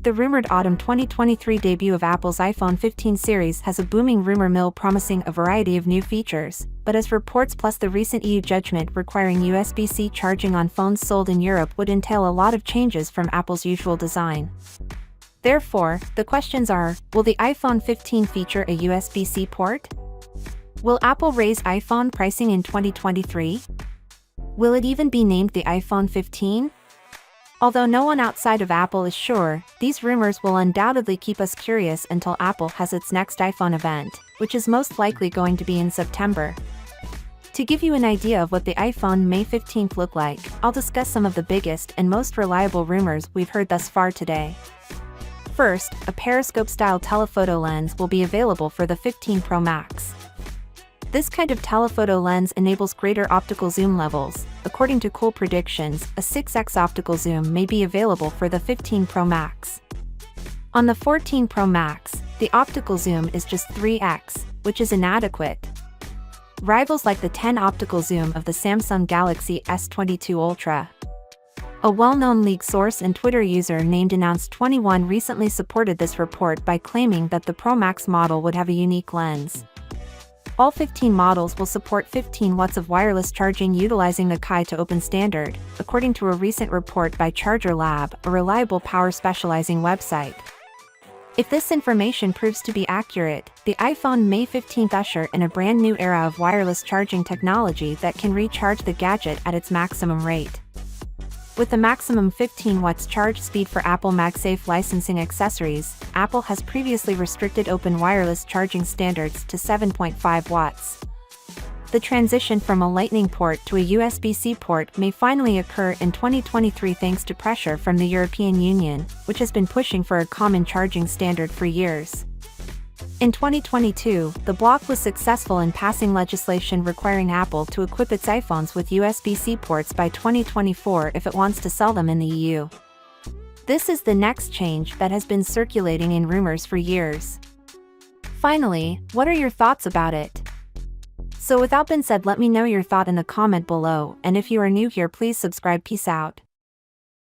The rumored autumn 2023 debut of Apple's iPhone 15 series has a booming rumor mill promising a variety of new features, but as reports plus the recent EU judgment requiring USB-C charging on phones sold in Europe would entail a lot of changes from Apple's usual design. Therefore, the questions are, will the iPhone 15 feature a USB-C port? Will Apple raise iPhone pricing in 2023? Will it even be named the iPhone 15? Although no one outside of Apple is sure, these rumors will undoubtedly keep us curious until Apple has its next iPhone event, which is most likely going to be in September. To give you an idea of what the iPhone May 15th look like, I'll discuss some of the biggest and most reliable rumors we've heard thus far today. First, a periscope-style telephoto lens will be available for the 15 Pro Max. This kind of telephoto lens enables greater optical zoom levels. According to Cool Predictions, a 6x optical zoom may be available for the 15 Pro Max. On the 14 Pro Max, the optical zoom is just 3x, which is inadequate. Rivals like the 10 optical zoom of the Samsung Galaxy S22 Ultra. A well-known leak source and Twitter user named Announce21 recently supported this report by claiming that the Pro Max model would have a unique lens. All 15 models will support 15 watts of wireless charging utilizing the Ki to Open standard, according to a recent report by Charger Lab, a reliable power specializing website. If this information proves to be accurate, the iPhone May 15th usher in a brand new era of wireless charging technology that can recharge the gadget at its maximum rate. With the maximum 15 watts charge speed for Apple MagSafe licensing accessories, Apple has previously restricted open wireless charging standards to 7.5 watts. The transition from a Lightning port to a USB-C port may finally occur in 2023 thanks to pressure from the European Union, which has been pushing for a common charging standard for years. In 2022, the bloc was successful in passing legislation requiring Apple to equip its iPhones with USB-C ports by 2024 if it wants to sell them in the EU. This is the next change that has been circulating in rumors for years. Finally, what are your thoughts about it? So without being said, let me know your thought in the comment below, and if you are new here, please subscribe. Peace out.